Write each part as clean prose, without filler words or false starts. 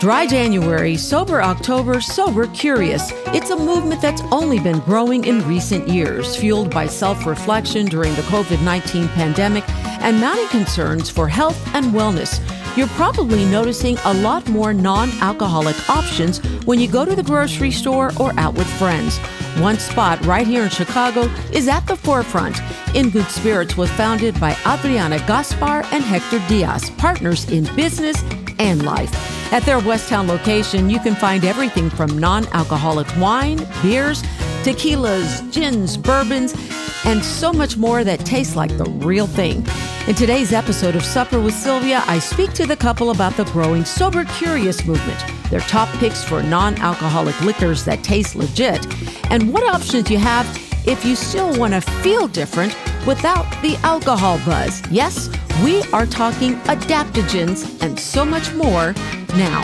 Dry January, Sober October, Sober Curious. It's a movement that's only been growing in recent years, fueled by self-reflection during the COVID-19 pandemic and mounting concerns for health and wellness. You're probably noticing a lot more non-alcoholic options when you go to the grocery store or out with friends. One spot right here in Chicago is at the forefront. In Good Spirits was founded by Adriana Gospar and Hector Diaz, partners in business and life. At their Westtown location, you can find everything from non-alcoholic wine, beers, tequilas, gins, bourbons, and so much more that tastes like the real thing. In today's episode of Supper with Sylvia, I speak to the couple about the growing Sober Curious movement, their top picks for non-alcoholic liquors that taste legit, and what options you have if you still want to feel different without the alcohol buzz. Yes, we are talking adaptogens and so much more now.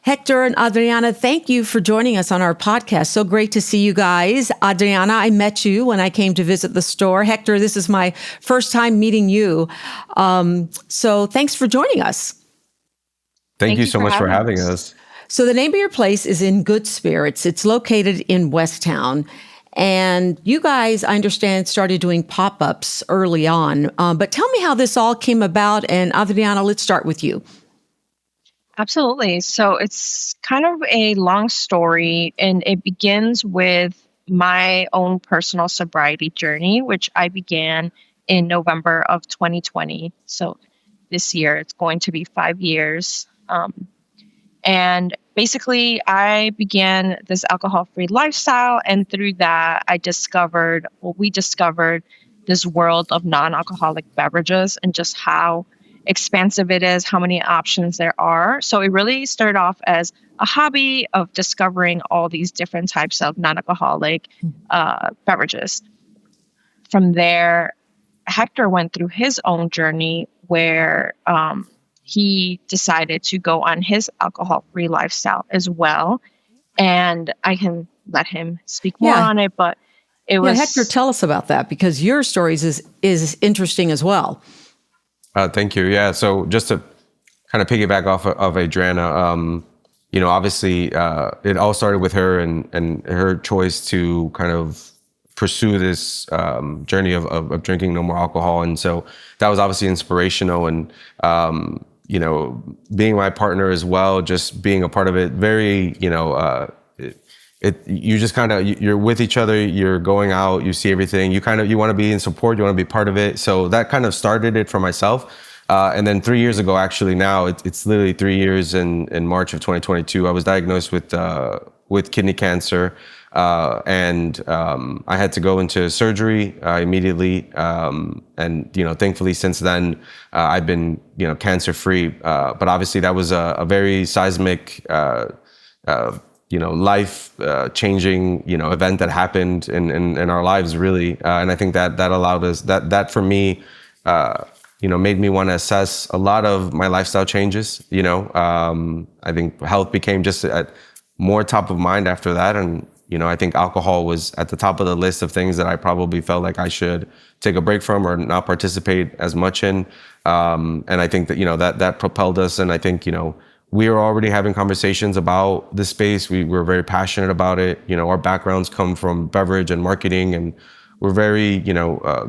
Hector and Adriana, thank you for joining us on our podcast. So great to see you guys. Adriana, I met you when I came to visit the store. Hector, this is my first time meeting you. So thanks for joining us. Thank you so much for having us. So the name of your place is In Good Spirits. It's located in Westtown. And you guys, I understand, started doing pop-ups early on. But tell me how this all came about. And Adriana, let's start with you. Absolutely. So it's kind of a long story, and it begins with my own personal sobriety journey, which I began in November of 2020. So this year, it's going to be 5 years. And basically, I began this alcohol-free lifestyle, and through that, we discovered this world of non-alcoholic beverages and just how expansive it is, how many options there are. So it really started off as a hobby of discovering all these different types of non-alcoholic beverages. From there, Hector went through his own journey where he decided to go on his alcohol-free lifestyle as well. And I can let him speak more on it, but it was... Hector, tell us about that, because your stories is interesting as well. Thank you. Yeah. So just to kind of piggyback off of Adriana, obviously it all started with her and her choice to kind of pursue this journey of drinking no more alcohol. And so that was obviously inspirational. And, being my partner as well, just being a part of it, very, you just kind of, you're with each other, you're going out, you see everything, you want to be in support, you want to be part of it. So that kind of started it for myself. And then 3 years ago, actually now it's literally 3 years in March of 2022, I was diagnosed with kidney cancer. And I had to go into surgery immediately. And thankfully since then, I've been, cancer free. But obviously that was a very seismic, life changing, event that happened in our lives, really. And I think that allowed us, that for me, made me want to assess a lot of my lifestyle changes. I think health became just more top of mind after that. And, I think alcohol was at the top of the list of things that I probably felt like I should take a break from or not participate as much in. And I think that, that propelled us. And I think, we were already having conversations about this space. We were very passionate about it. Our backgrounds come from beverage and marketing, and we're very,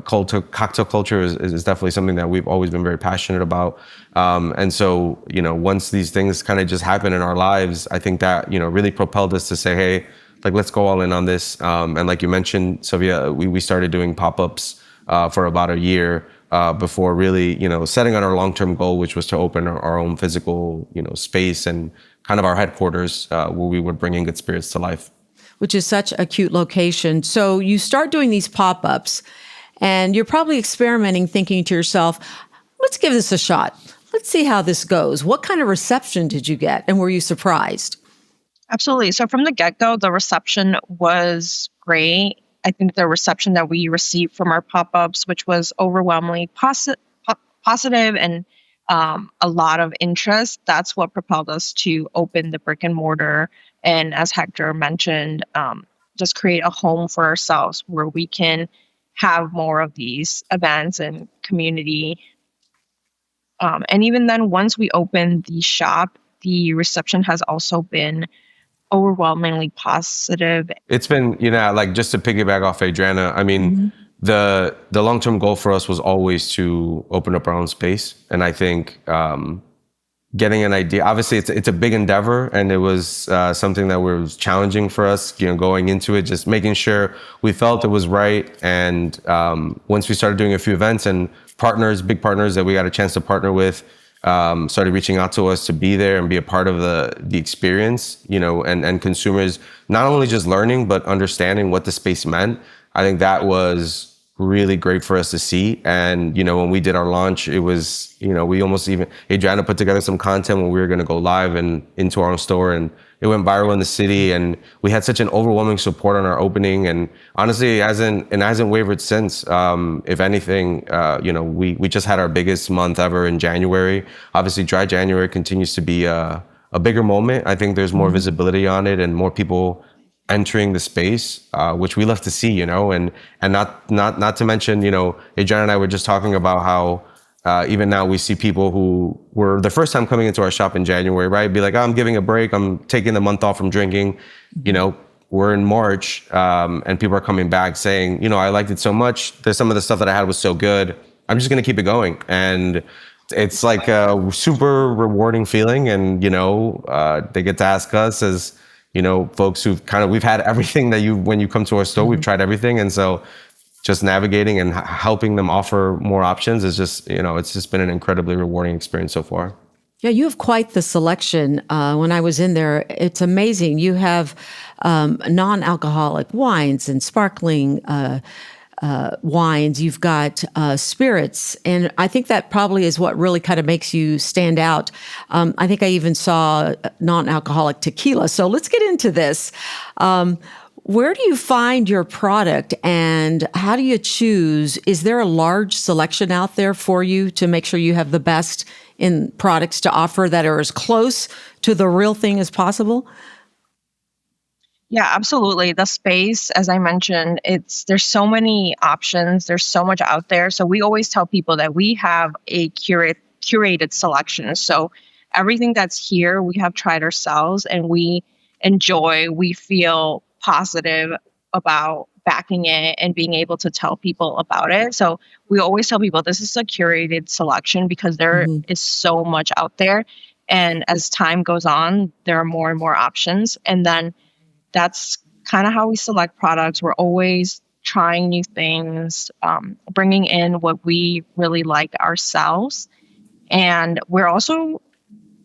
cocktail culture is definitely something that we've always been very passionate about. And so, once these things kind of just happen in our lives, I think that, really propelled us to say, hey, let's go all in on this. And like you mentioned, Sylvia, we started doing pop-ups for about a year. Before really, setting on our long-term goal, which was to open our own physical, space and kind of our headquarters where we would bring In Good Spirits to life. Which is such a cute location. So you start doing these pop-ups and you're probably experimenting, thinking to yourself, let's give this a shot. Let's see how this goes. What kind of reception did you get? And were you surprised? Absolutely. So from the get-go, the reception was great. I think the reception that we received from our pop-ups, which was overwhelmingly positive and a lot of interest, that's what propelled us to open the brick and mortar. And as Hector mentioned, just create a home for ourselves where we can have more of these events and community And even then, once we opened the shop, the reception has also been overwhelmingly positive. It's been, like just to piggyback off Adriana, I mean, the long-term goal for us was always to open up our own space. And I think getting an idea, obviously it's a big endeavor, and it was something that was challenging for us, going into it, just making sure we felt it was right. And once we started doing a few events, and big partners that we got a chance to partner with, started reaching out to us to be there and be a part of the experience, and consumers not only just learning, but understanding what the space meant. I think that was really great for us to see. And, when we did our launch, it was, we almost even, Adriana put together some content when we were going to go live and into our own store, and it went viral in the city, and we had such an overwhelming support on our opening. And honestly, it hasn't wavered since. If anything, we just had our biggest month ever in January. Obviously, dry January continues to be a bigger moment. I think there's more visibility on it and more people entering the space, which we love to see, and not to mention, Adriana and I were just talking about how even now we see people who were the first time coming into our shop in January, right? Be like, oh, I'm giving a break. I'm taking the month off from drinking. We're in March, and people are coming back saying, I liked it so much. There's some of the stuff that I had was so good. I'm just going to keep it going. And it's like a super rewarding feeling. And, they get to ask us as, folks we've had everything that when you come to our store, we've tried everything. And so just navigating and helping them offer more options is just, it's just been an incredibly rewarding experience so far. Yeah, you have quite the selection. When I was in there, it's amazing. You have non-alcoholic wines and sparkling wines. You've got spirits, and I think that probably is what really kind of makes you stand out. I think I even saw non-alcoholic tequila. So let's get into this. Where do you find your product, and how do you choose? Is there a large selection out there for you to make sure you have the best in products to offer that are as close to the real thing as possible? Yeah, absolutely. The space, as I mentioned, there's so many options. There's so much out there. So we always tell people that we have a curated selection. So everything that's here, we have tried ourselves, and we feel positive about backing it and being able to tell people about it. So we always tell people this is a curated selection because there is so much out there. And as time goes on, there are more and more options. And then that's kind of how we select products. We're always trying new things, bringing in what we really like ourselves. And we're also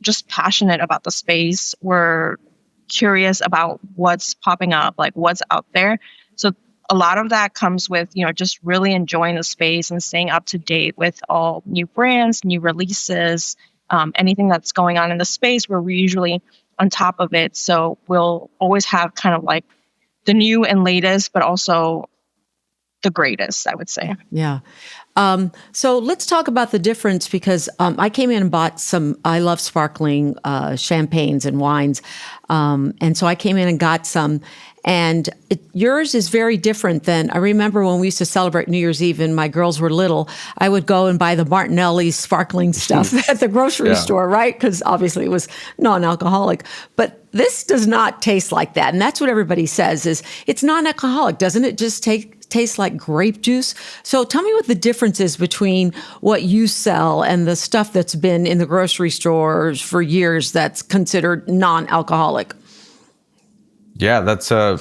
just passionate about the space. We're curious about what's popping up, like what's out there. So a lot of that comes with, just really enjoying the space and staying up to date with all new brands, new releases, anything that's going on in the space. We're usually on top of it. So we'll always have kind of like the new and latest, but also the greatest, I would say. Yeah. So let's talk about the difference, because I came in and bought I love sparkling champagnes and wines. And so I came in and got some. And yours is very different than, I remember when we used to celebrate New Year's Eve and my girls were little, I would go and buy the Martinelli sparkling stuff at the grocery store, right? Because obviously it was non-alcoholic. But this does not taste like that. And that's what everybody says is it's non-alcoholic. Doesn't it just taste like grape juice? So tell me what the difference is between what you sell and the stuff that's been in the grocery stores for years that's considered non-alcoholic. Yeah, that's a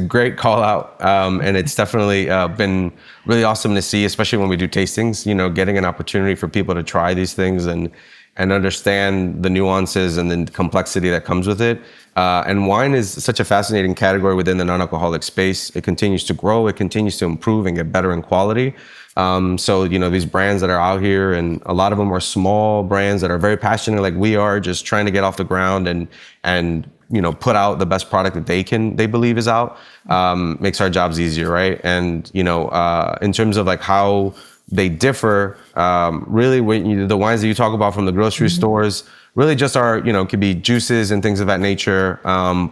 great call out. And it's definitely been really awesome to see, especially when we do tastings, getting an opportunity for people to try these things and understand the nuances and the complexity that comes with it. And wine is such a fascinating category within the non-alcoholic space. It continues to grow, it continues to improve and get better in quality. So, these brands that are out here, and a lot of them are small brands that are very passionate like we are, just trying to get off the ground and put out the best product that they believe is out, makes our jobs easier, right? And, in terms of like how they differ, really when the wines that you talk about from the grocery stores really just are, could be juices and things of that nature,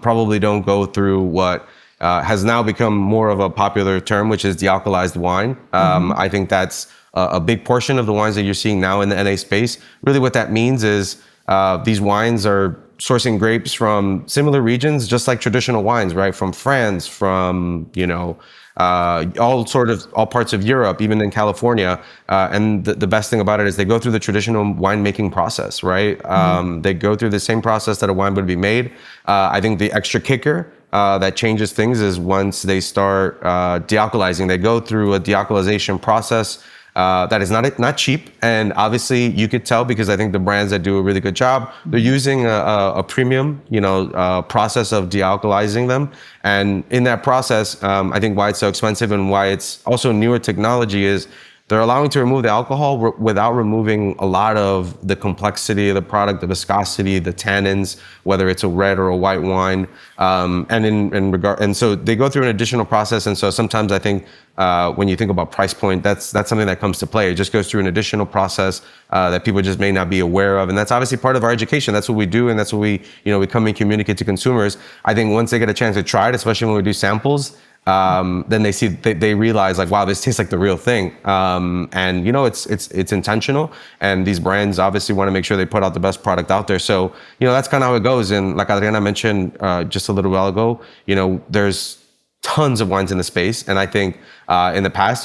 probably don't go through what has now become more of a popular term, which is de-alcoholized wine. I think that's a big portion of the wines that you're seeing now in the NA space. Really what that means is these wines are sourcing grapes from similar regions, just like traditional wines, right? From France, from, all parts of Europe, even in California. And the best thing about it is they go through the traditional winemaking process, right? They go through the same process that a wine would be made. I think the extra kicker that changes things is once they start de-alcoholizing, they go through a de-alcoholization process that is not cheap, and obviously you could tell because I think the brands that do a really good job, they're using a premium, process of de-alcoholizing them, and in that process, I think why it's so expensive and why it's also newer technology is they're allowing to remove the alcohol without removing a lot of the complexity of the product, the viscosity, the tannins, whether it's a red or a white wine. And so they go through an additional process. And so sometimes I think when you think about price point, that's something that comes to play. It just goes through an additional process that people just may not be aware of. And that's obviously part of our education. That's what we do. And that's what we come and communicate to consumers. I think once they get a chance to try it, especially when we do samples, then they realize like, wow, this tastes like the real thing. And it's intentional, and these brands obviously want to make sure they put out the best product out there. So, that's kind of how it goes. And like Adriana mentioned, just a little while ago, there's tons of wines in the space. And I think, in the past,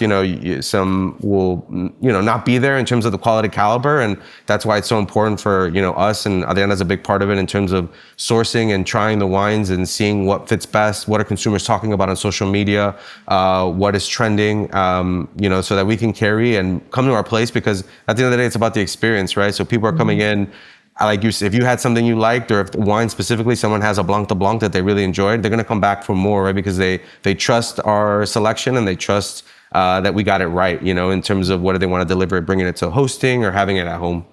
some will, not be there in terms of the quality caliber. And that's why it's so important for, us, and Adriana's a big part of it in terms of sourcing and trying the wines and seeing what fits best, what are consumers talking about on social media, what is trending, so that we can carry and come to our place, because at the end of the day, it's about the experience, right? So people are coming in, like you said, if you had something you liked, or if wine specifically, someone has a Blanc de Blanc that they really enjoyed, they're going to come back for more, right? Because they trust our selection, and they trust that we got it right, in terms of whether they want to deliver it, bringing it to hosting or having it at home.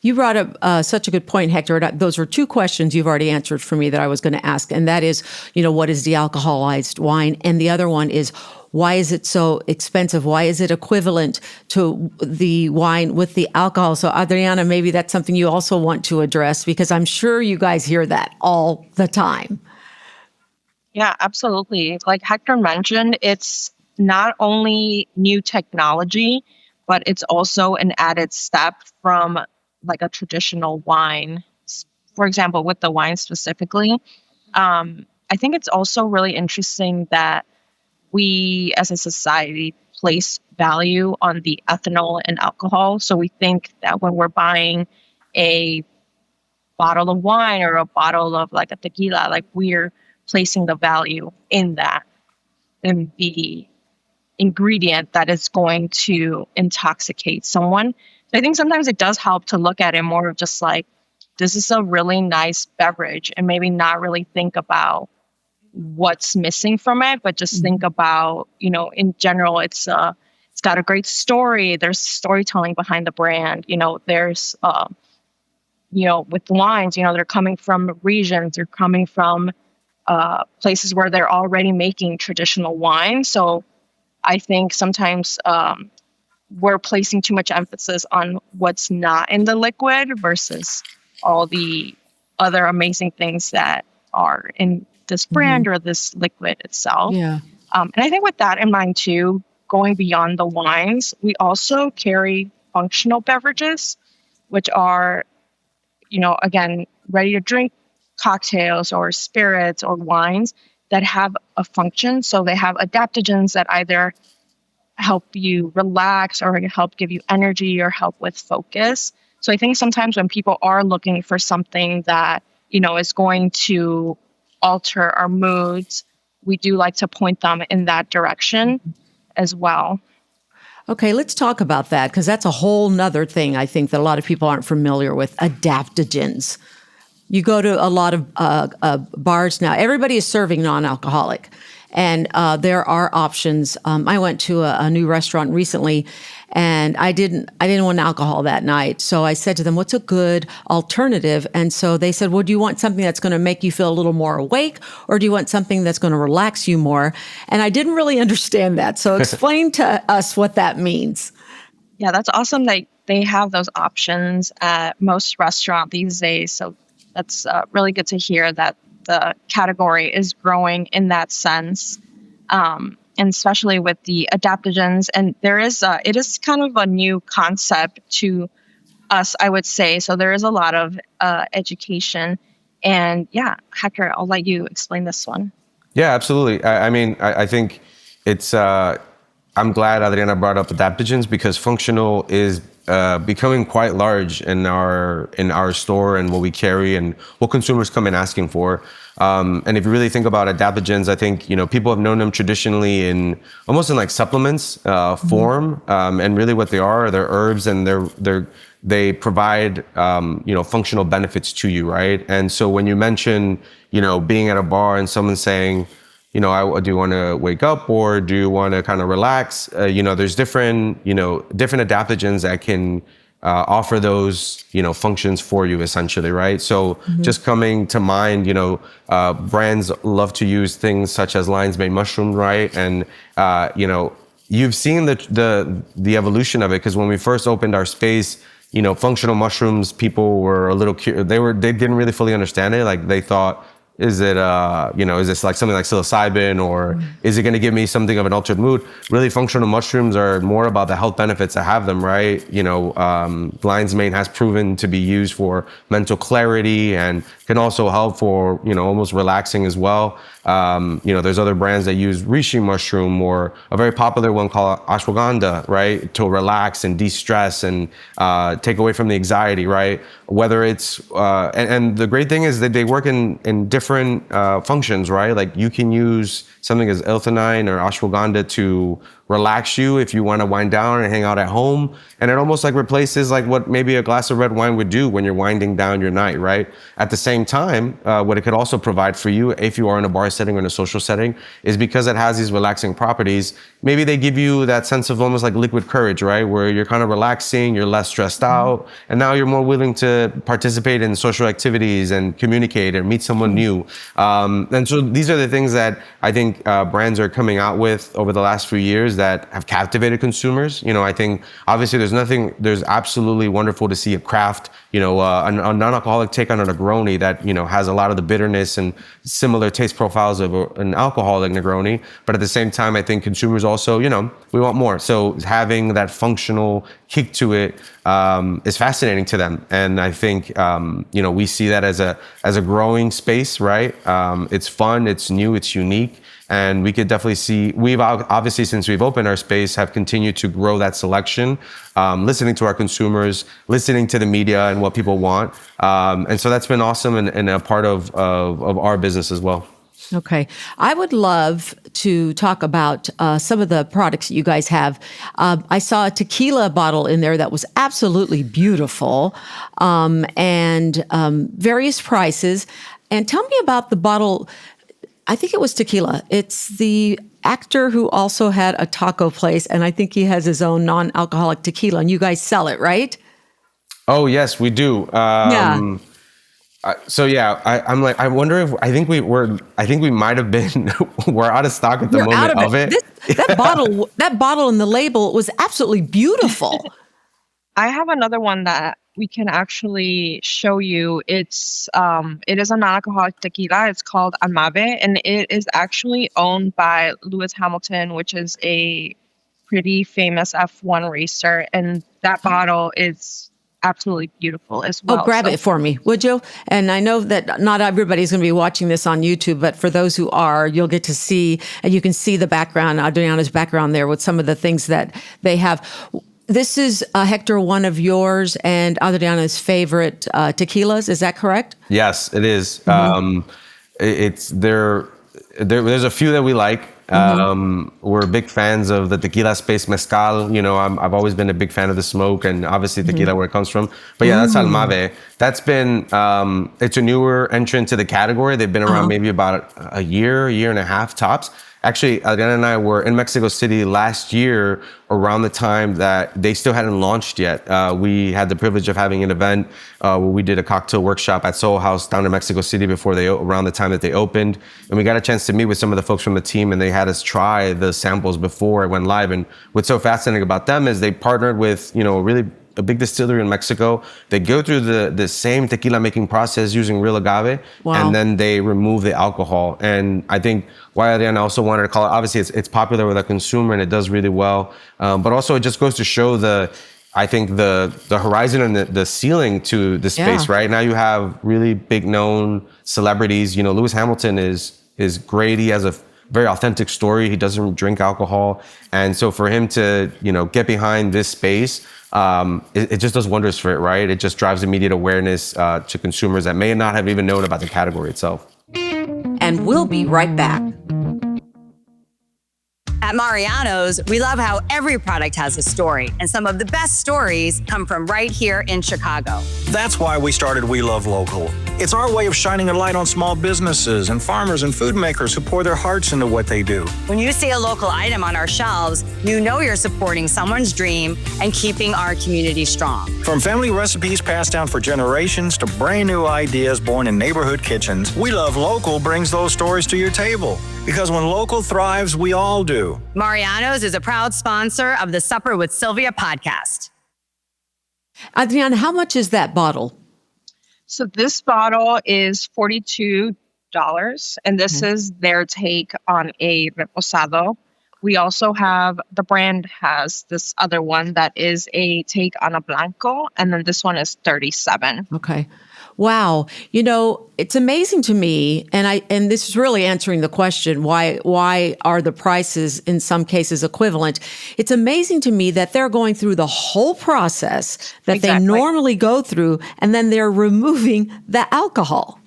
You brought up such a good point, Hector. Those were two questions you've already answered for me that I was going to ask. And that is, what is de-alcoholized wine? And the other one is, why is it so expensive? Why is it equivalent to the wine with the alcohol? So Adriana, maybe that's something you also want to address, because I'm sure you guys hear that all the time. Yeah, absolutely. Like Hector mentioned, it's not only new technology, but it's also an added step from like a traditional wine. For example, with the wine specifically, I think it's also really interesting that we as a society place value on the ethanol and alcohol. So we think that when we're buying a bottle of wine or a bottle of like a tequila, like we're placing the value in that and the ingredient that is going to intoxicate someone. So I think sometimes it does help to look at it more of just like, this is a really nice beverage, and maybe not really think about what's missing from it, but just think about, in general, it's got a great story. There's storytelling behind the brand. There's, with wines, they're coming from regions, they're coming from places where they're already making traditional wine. So I think sometimes we're placing too much emphasis on what's not in the liquid versus all the other amazing things that are in this brand or this liquid itself. Yeah. And I think with that in mind too, going beyond the wines, we also carry functional beverages, which are, again, ready to drink cocktails or spirits or wines that have a function. So they have adaptogens that either help you relax or help give you energy or help with focus. So I think sometimes when people are looking for something that, is going to alter our moods, we do like to point them in that direction as well. Okay, let's talk about that, because that's a whole nother thing I think that a lot of people aren't familiar with, adaptogens. You go to a lot of bars now, everybody is serving non-alcoholic, and there are options. I went to a new restaurant recently, and I didn't want alcohol that night. So I said to them, what's a good alternative? And so they said, well, do you want something that's going to make you feel a little more awake, or do you want something that's going to relax you more? And I didn't really understand that. So explain to us what that means. Yeah, that's awesome that they have those options at most restaurants these days. So that's really good to hear that the category is growing in that sense, and especially with the adaptogens. And it is kind of a new concept to us, I would say. So there is a lot of education. And yeah, Hector, I'll let you explain this one. Yeah, absolutely. I think it's, I'm glad Adriana brought up adaptogens because functional is becoming quite large in our store and what we carry and what consumers come in asking for. And if you really think about adaptogens, I think, people have known them traditionally in almost in like supplements form. And really what they are, they're herbs and they provide, functional benefits to you, right? And so when you mention, being at a bar and someone saying, do you want to wake up or do you want to kind of relax? There's different adaptogens that can offer those, functions for you essentially, right? So just coming to mind, brands love to use things such as lion's mane mushroom, right? And, you've seen the evolution of it because when we first opened our space, functional mushrooms, people were a little they didn't really fully understand it. Like they thought, is it, is this like something like psilocybin or is it going to give me something of an altered mood? Really, functional mushrooms are more about the health benefits that have them, right? Lion's mane has proven to be used for mental clarity and can also help for, almost relaxing as well. There's other brands that use reishi mushroom or a very popular one called ashwagandha, right? To relax and de-stress and take away from the anxiety, right? Whether it's, and the great thing is that they work in different functions, right? Like you can use something as L-theanine or ashwagandha to relax you if you want to wind down and hang out at home. And it almost like replaces like what maybe a glass of red wine would do when you're winding down your night, right? At the same time, what it could also provide for you, if you are in a bar setting or in a social setting, is because it has these relaxing properties. Maybe they give you that sense of almost like liquid courage, right? Where you're kind of relaxing, you're less stressed out, and now you're more willing to participate in social activities and communicate and meet someone new. And so these are the things that I think brands are coming out with over the last few years that have captivated consumers. I think obviously there's absolutely wonderful to see a craft, a non-alcoholic take on a Negroni that, has a lot of the bitterness and similar taste profiles of an alcoholic Negroni. But at the same time, I think consumers also, we want more. So having that functional kick to it is fascinating to them. And I think, we see that as a growing space, right? It's fun, it's new, it's unique. And we could definitely see, we've obviously, since we've opened our space, have continued to grow that selection, listening to our consumers, listening to the media and what people want. And so that's been awesome and a part of our business as well. Okay. I would love to talk about some of the products that you guys have. I saw a tequila bottle in there that was absolutely beautiful, and various prices. And tell me about the bottle. I think it was tequila. It's the actor who also had a taco place, and I think he has his own non-alcoholic tequila, and you guys sell it, right? Oh, yes, we do. Yeah. So yeah, I wonder if I think we might have been we're out of stock at the moment of it. That bottle and the label was absolutely beautiful. I have another one that we can actually show you. It is a non-alcoholic tequila. It's called Agave, and it is actually owned by Lewis Hamilton, which is a pretty famous F1 racer. And that bottle is absolutely beautiful as well. Oh, grab it for me, would you? And I know that not everybody's going to be watching this on YouTube, but for those who are, you'll get to see, and you can see the background, Adriana's background there with some of the things that they have. This is, Hector, one of yours and Adriana's favorite tequilas. Is that correct? Yes, it is. Mm-hmm. There's a few that we like. We're big fans of the tequila space, mezcal. I've always been a big fan of the smoke and obviously tequila where it comes from. But yeah, that's Agave. That's been, it's a newer entrant to the category. They've been around maybe about a year and a half tops. Actually, Adriana and I were in Mexico City last year around the time that they still hadn't launched yet. We had the privilege of having an event where we did a cocktail workshop at Soul House down in Mexico City around the time that they opened. And we got a chance to meet with some of the folks from the team, and they had us try the samples before it went live. And what's so fascinating about them is they partnered with, a really a big distillery in Mexico. They go through the same tequila making process using real agave, and then they remove the alcohol. And I think why Adriana also wanted to call it, obviously it's popular with the consumer and it does really well, but also it just goes to show I think the horizon and the ceiling to the space, right? Now you have really big known celebrities. You know, Lewis Hamilton is great. He has a very authentic story. He doesn't drink alcohol. And so for him to, you know, get behind this space, it just does wonders for it, right? It just drives immediate awareness to consumers that may not have even known about the category itself. And we'll be right back. At Mariano's, we love how every product has a story, and some of the best stories come from right here in Chicago. That's why we started We Love Local. It's our way of shining a light on small businesses and farmers and food makers who pour their hearts into what they do. When you see a local item on our shelves, you know you're supporting someone's dream and keeping our community strong. From family recipes passed down for generations to brand new ideas born in neighborhood kitchens, We Love Local brings those stories to your table. Because when local thrives, we all do. Mariano's is a proud sponsor of the Supper with Sylvia podcast. Adriana, how much is that bottle? So this bottle is $42, and this is their take on a reposado. We also have, the brand has this other one that is a take on a blanco, and then this one is $37. Okay. Wow. You know, it's amazing to me, and this is really answering the question, why are the prices in some cases equivalent? It's amazing to me that they're going through the whole process that they normally go through, and then they're removing the alcohol.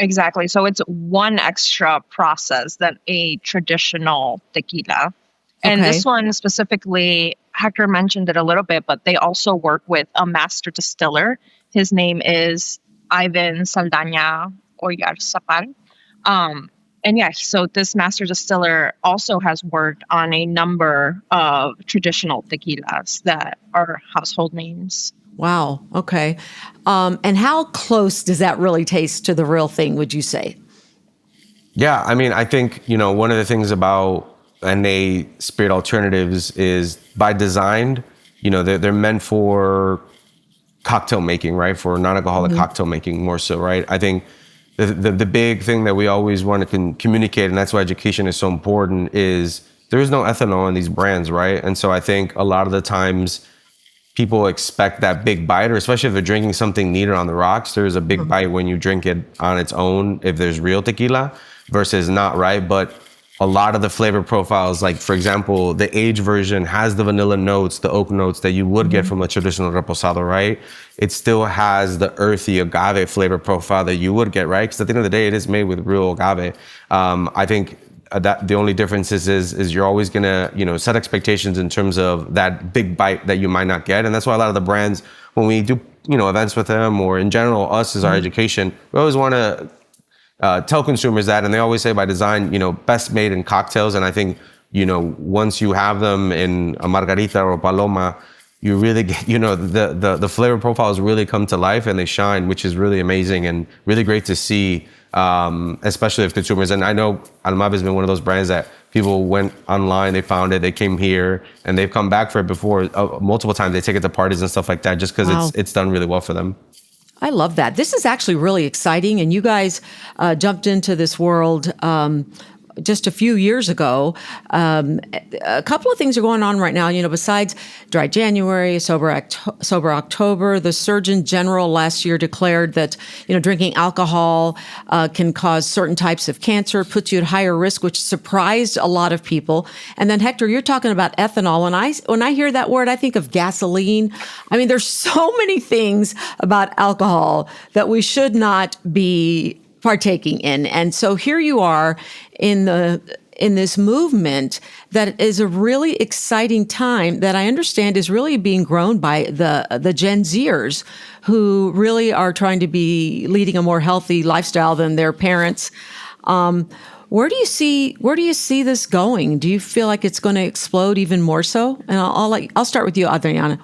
Exactly. So it's one extra process than a traditional tequila. And this one specifically, Hector mentioned it a little bit, but they also work with a master distiller. His name is Iván Saldaña Oyarzabal. And yeah, so this master distiller also has worked on a number of traditional tequilas that are household names. Wow. Okay. And how close does that really taste to the real thing, would you say? Yeah, I mean, I think, you know, one of the things about NA spirit alternatives is by design, you know, they're meant for cocktail making, right? For non-alcoholic cocktail making more so, right? I think the big thing that we always want to communicate, and that's why education is so important, is there is no ethanol in these brands, right? And so I think a lot of the times people expect that big bite, or especially if they're drinking something neater on the rocks, there's a big bite when you drink it on its own, if there's real tequila versus not, right? But a lot of the flavor profiles, like for example, the aged version has the vanilla notes, the oak notes that you would get from a traditional reposado, right? It still has the earthy agave flavor profile that you would get, right? Because at the end of the day, it is made with real agave. I think that the only difference is you're always gonna, you know, set expectations in terms of that big bite that you might not get. And that's why a lot of the brands, when we do, you know, events with them, or in general, us as our education, we always wanna tell consumers that, and they always say by design, you know, best made in cocktails. And I think, you know, once you have them in a margarita or a paloma, you really get, you know, the flavor profiles really come to life and they shine, which is really amazing and really great to see, especially if consumers, and I know Almave has been one of those brands that people went online, they found it, they came here, and they've come back for it before multiple times. They take it to parties and stuff like that just because it's done really well for them. I love that. This is actually really exciting. And you guys jumped into this world just a few years ago. A couple of things are going on right now, you know, besides Dry January, Sober October. The Surgeon General last year declared that, you know, drinking alcohol can cause certain types of cancer, puts you at higher risk, which surprised a lot of people. And then Hector, you're talking about ethanol. When I hear that word, I think of gasoline. I mean, there's so many things about alcohol that we should not be partaking in. And so here you are in this movement that is a really exciting time that I understand is really being grown by the Gen Zers, who really are trying to be leading a more healthy lifestyle than their parents. Where do you see this going? Do you feel like it's going to explode even more so? And I'll start with you, Adriana.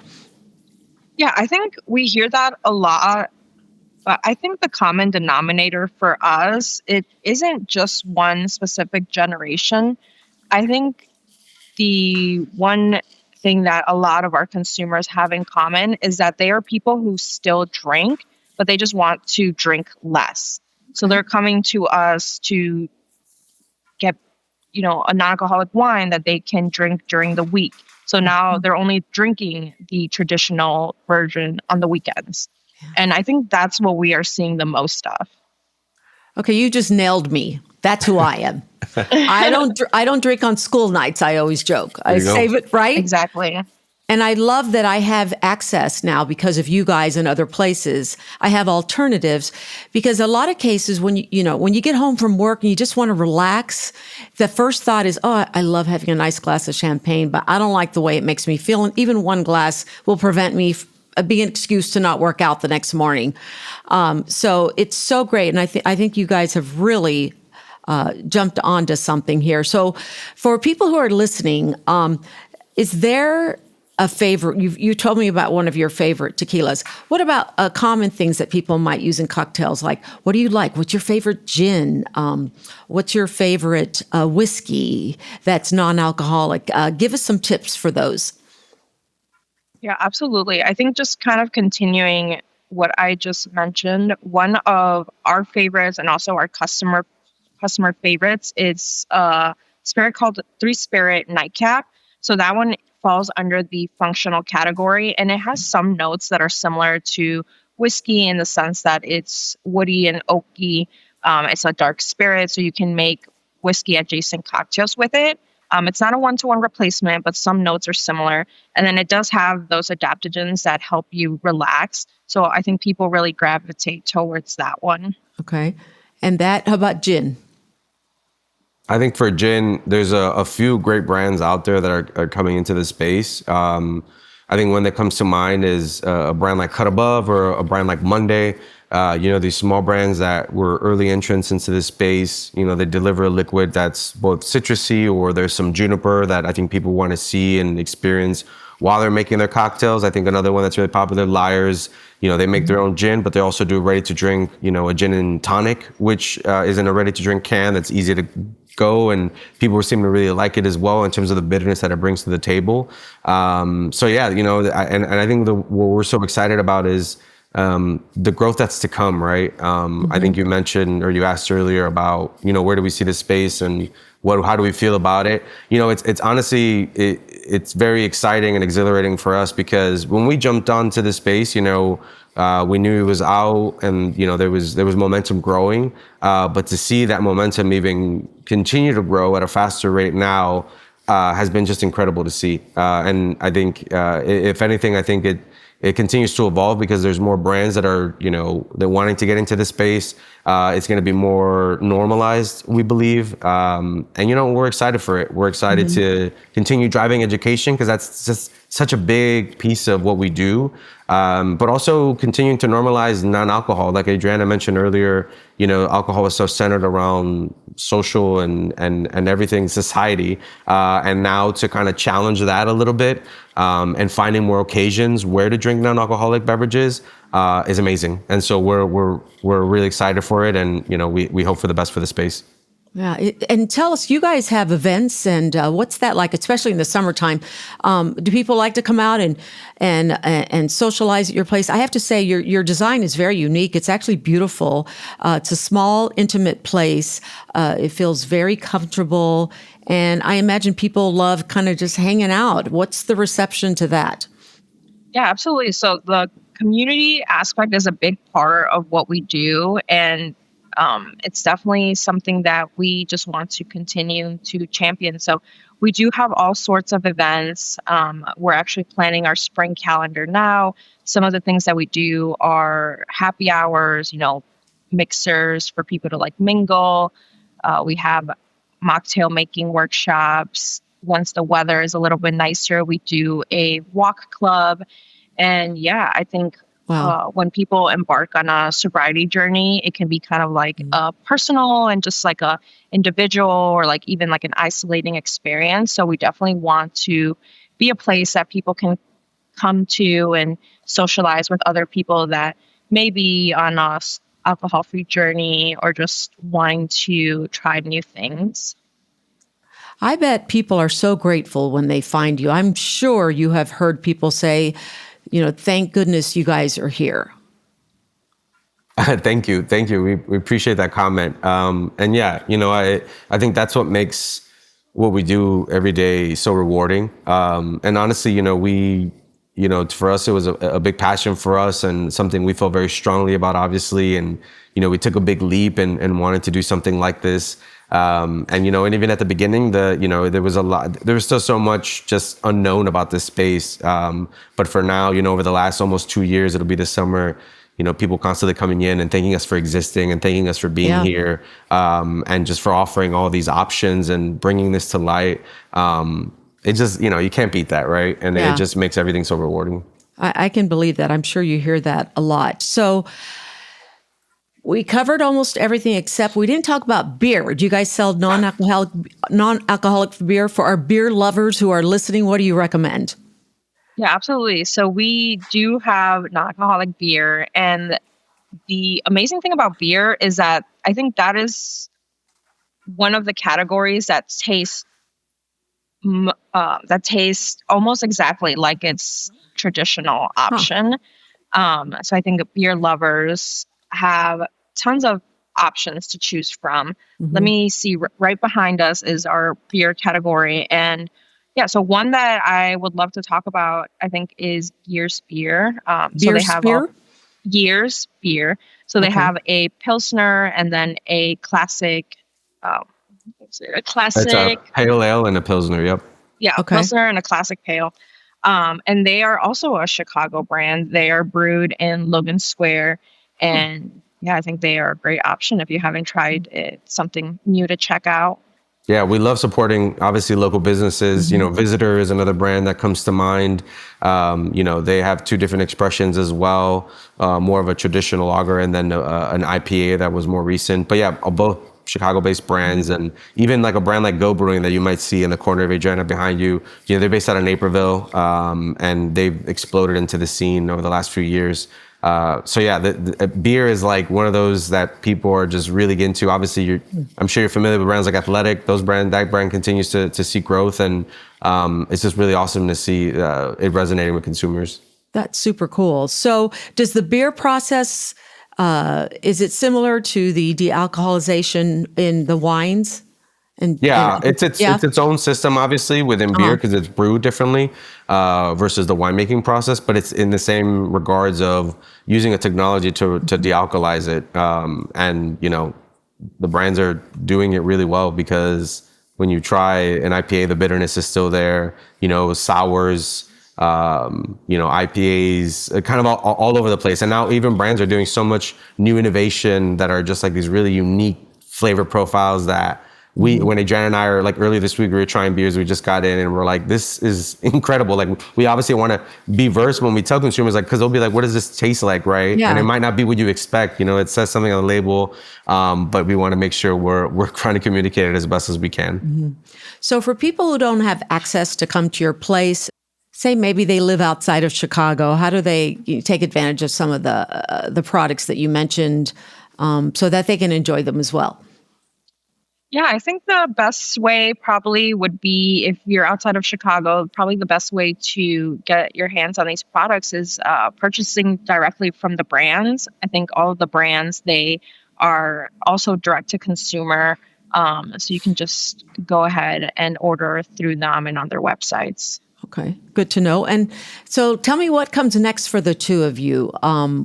Yeah, I think we hear that a lot. But I think the common denominator for us, it isn't just one specific generation. I think the one thing that a lot of our consumers have in common is that they are people who still drink, but they just want to drink less. So they're coming to us to get, a non-alcoholic wine that they can drink during the week. So now they're only drinking the traditional version on the weekends. And I think that's what we are seeing the most of. Okay, you just nailed me. That's who I am. I don't drink on school nights. I always joke. I save it, right? Exactly. And I love that I have access now because of you guys and other places. I have alternatives because a lot of cases when you get home from work and you just want to relax, the first thought is, oh, I love having a nice glass of champagne, but I don't like the way it makes me feel. And even one glass will prevent me be an excuse to not work out the next morning. So it's so great. And I think you guys have really jumped onto something here. So for people who are listening, is there a favorite? You told me about one of your favorite tequilas. What about common things that people might use in cocktails? Like, what do you like? What's your favorite gin? What's your favorite whiskey that's non-alcoholic? Give us some tips for those. Yeah, absolutely. I think just kind of continuing what I just mentioned, one of our favorites and also our customer favorites is a spirit called Three Spirit Nightcap. So that one falls under the functional category, and it has some notes that are similar to whiskey in the sense that it's woody and oaky. It's a dark spirit, so you can make whiskey adjacent cocktails with it. It's not a one-to-one replacement, but some notes are similar. And then it does have those adaptogens that help you relax. So I think people really gravitate towards that one. Okay. And how about gin? I think for gin, there's a few great brands out there that are coming into the space. I think one that comes to mind is a brand like Cut Above or a brand like Monday. These small brands that were early entrants into this space. They deliver a liquid that's both citrusy, or there's some juniper that I think people want to see and experience while they're making their cocktails. I think another one that's really popular, Liars. They make their own gin, but they also do ready to drink, a gin and tonic, which is in a ready to drink can that's easy to go, and people seem to really like it as well in terms of the bitterness that it brings to the table. And I think what we're so excited about is the growth that's to come, right? I think you mentioned, or you asked earlier about, where do we see the space and how do we feel about it? It's honestly, it's very exciting and exhilarating for us because when we jumped onto the space, we knew it was out and, there was momentum growing, but to see that momentum even continue to grow at a faster rate now has been just incredible to see. And I think, if anything, I think it continues to evolve because there's more brands that are, they're wanting to get into the space. It's going to be more normalized, we believe. And, we're excited for it. We're excited to continue driving education because that's just such a big piece of what we do. But also continuing to normalize non-alcohol. Like Adriana mentioned earlier, alcohol is so centered around social and everything, society. And now to kind of challenge that a little bit and finding more occasions where to drink non-alcoholic beverages is amazing. And so we're really excited for it. And, we hope for the best for the space. Yeah. And tell us, you guys have events and what's that like, especially in the summertime? Do people like to come out and socialize at your place? I have to say your design is very unique. It's actually beautiful. It's a small, intimate place. It feels very comfortable. And I imagine people love kind of just hanging out. What's the reception to that? Yeah, absolutely. So the community aspect is a big part of what we do. And it's definitely something that we just want to continue to champion. So we do have all sorts of events. We're actually planning our spring calendar now. Some of the things that we do are happy hours, mixers for people to mingle. We have mocktail making workshops. Once the weather is a little bit nicer, we do a walk club. And yeah, I think when people embark on a sobriety journey, it can be kind of like a personal and just like a individual or even an isolating experience. So we definitely want to be a place that people can come to and socialize with other people that may be on a alcohol-free journey or just wanting to try new things. I bet people are so grateful when they find you. I'm sure you have heard people say, thank goodness you guys are here. Thank you. We appreciate that comment. And yeah, I think that's what makes what we do every day so rewarding. And honestly, for us, it was a big passion for us and something we felt very strongly about, obviously. And, we took a big leap and wanted to do something like this. And even at the beginning, there was still so much just unknown about this space. But for now, over the last almost 2 years, it'll be this summer, people constantly coming in and thanking us for existing and thanking us for being here, and just for offering all these options and bringing this to light. It just, you can't beat that, right? And it just makes everything so rewarding. I can believe that. I'm sure you hear that a lot. So we covered almost everything except we didn't talk about beer. Do you guys sell non-alcoholic beer? For our beer lovers who are listening, what do you recommend? Yeah, absolutely. So we do have non-alcoholic beer. And the amazing thing about beer is that I think that is one of the categories that tastes almost exactly like its traditional option. So I think beer lovers have tons of options to choose from. Mm-hmm. Let me see. Right behind us is our beer category. And yeah, so one that I would love to talk about, I think, is Gears Beer. So they have Gears Beer. So they have a Pilsner and then a classic. It's a pale ale and a Pilsner. Yep. Yeah, Pilsner and a classic pale. And they are also a Chicago brand. They are brewed in Logan Square. And yeah, I think they are a great option if you haven't tried it. Something new to check out. Yeah, we love supporting, obviously, local businesses. Mm-hmm. Visitor is another brand that comes to mind. They have two different expressions as well, more of a traditional lager and then an IPA that was more recent. But yeah, both Chicago-based brands, and even like a brand like Go Brewing that you might see in the corner of Adriana behind you. They're based out of Naperville, and they've exploded into the scene over the last few years. So yeah, the beer is like one of those that people are just really getting into. Obviously, I'm sure you're familiar with brands like Athletic. That brand continues to see growth, and it's just really awesome to see it resonating with consumers. That's super cool. So does the beer process, is it similar to the de-alcoholization in the wines? It's its own system, obviously, within beer, because it's brewed differently versus the winemaking process. But it's in the same regards of using a technology to de-alcoholize it. And the brands are doing it really well, because when you try an IPA, the bitterness is still there. Sours, IPAs, kind of all over the place. And now even brands are doing so much new innovation that are just like these really unique flavor profiles that when Adriana and I are like earlier this week, we were trying beers, we just got in and we're like, this is incredible. Like, we obviously want to be versed when we tell consumers, like, because they'll be like, what does this taste like, right? Yeah. And it might not be what you expect. It says something on the label, but we want to make sure we're trying to communicate it as best as we can. Mm-hmm. So for people who don't have access to come to your place, say maybe they live outside of Chicago, how do they take advantage of some of the products that you mentioned, so that they can enjoy them as well? Yeah, I think the best way probably would be, if you're outside of Chicago, probably the best way to get your hands on these products is purchasing directly from the brands. I think all of the brands, they are also direct to consumer. So you can just go ahead and order through them and on their websites. Okay, good to know. And so tell me what comes next for the two of you.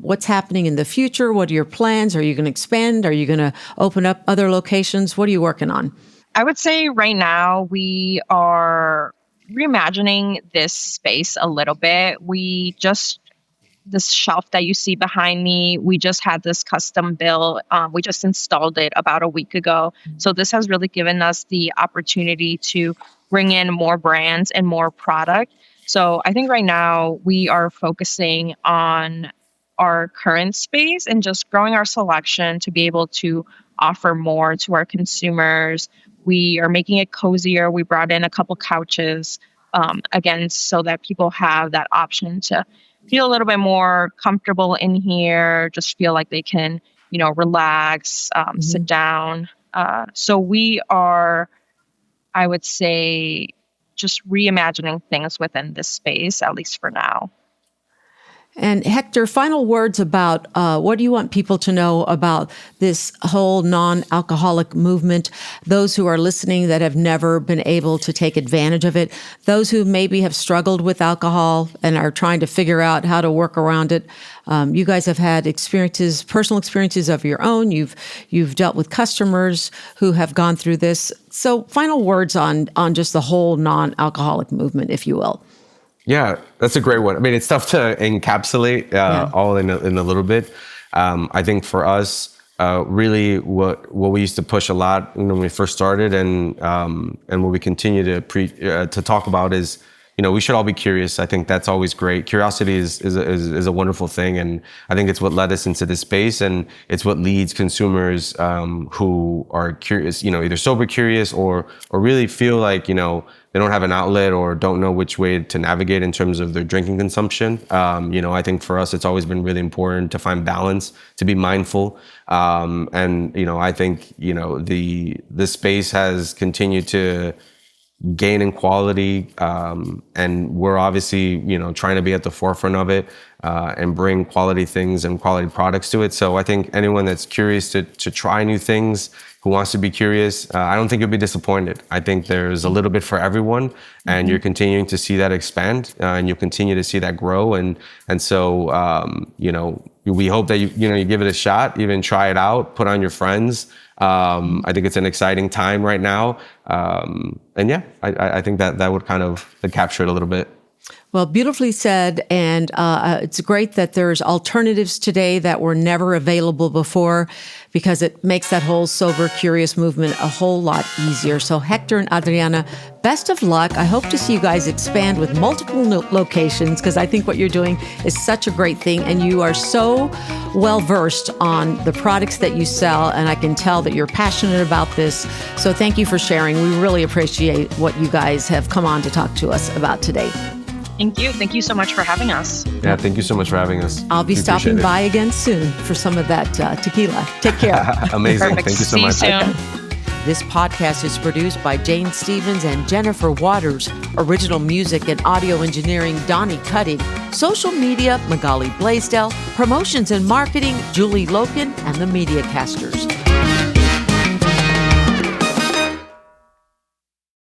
What's happening in the future? What are your plans? Are you going to expand? Are you going to open up other locations? What are you working on? I would say right now we are reimagining this space a little bit. This shelf that you see behind me, we just had this custom built. We just installed it about a week ago. So this has really given us the opportunity to bring in more brands and more product. So I think right now we are focusing on our current space and just growing our selection to be able to offer more to our consumers. We are making it cozier. We brought in a couple couches, again, so that people have that option to feel a little bit more comfortable in here, just feel like they can, relax, sit down. So we are I would say just reimagining things within this space, at least for now. And Hector, final words about what do you want people to know about this whole non-alcoholic movement? Those who are listening that have never been able to take advantage of it, those who maybe have struggled with alcohol and are trying to figure out how to work around it. You guys have had experiences, personal experiences of your own. You've dealt with customers who have gone through this. So final words on just the whole non-alcoholic movement, if you will. Yeah, that's a great one. I mean, it's tough to encapsulate all in a little bit. I think for us, really what we used to push a lot when we first started, and what we continue to talk about is, we should all be curious. I think that's always great. Curiosity is a wonderful thing, and I think it's what led us into this space, and it's what leads consumers who are curious, either sober curious or really feel like they don't have an outlet or don't know which way to navigate in terms of their drinking consumption. I think for us, it's always been really important to find balance, to be mindful. I think, the space has continued to gain in quality. And we're obviously, trying to be at the forefront of it and bring quality things and quality products to it. So I think anyone that's curious to try new things, who wants to be curious, I don't think you'll be disappointed. I think there's a little bit for everyone, and you're continuing to see that expand, and you'll continue to see that grow. And so, we hope that you give it a shot, even try it out, put on your friends. I think it's an exciting time right now. I think that would kind of capture it a little bit. Well, beautifully said. And it's great that there's alternatives today that were never available before, because it makes that whole sober, curious movement a whole lot easier. So Hector and Adriana, best of luck. I hope to see you guys expand with multiple locations, because I think what you're doing is such a great thing. And you are so well-versed on the products that you sell. And I can tell that you're passionate about this. So thank you for sharing. We really appreciate what you guys have come on to talk to us about today. Thank you. Thank you so much for having us. Yeah, thank you so much for having us. I'll be stopping by again soon for some of that tequila. Take care. Amazing. Perfect. Thank you so much. See you soon. This podcast is produced by Jane Stevens and Jennifer Waters. Original music and audio engineering, Donnie Cutting. Social media, Magali Blaisdell. Promotions and marketing, Julie Loken and the Media Casters.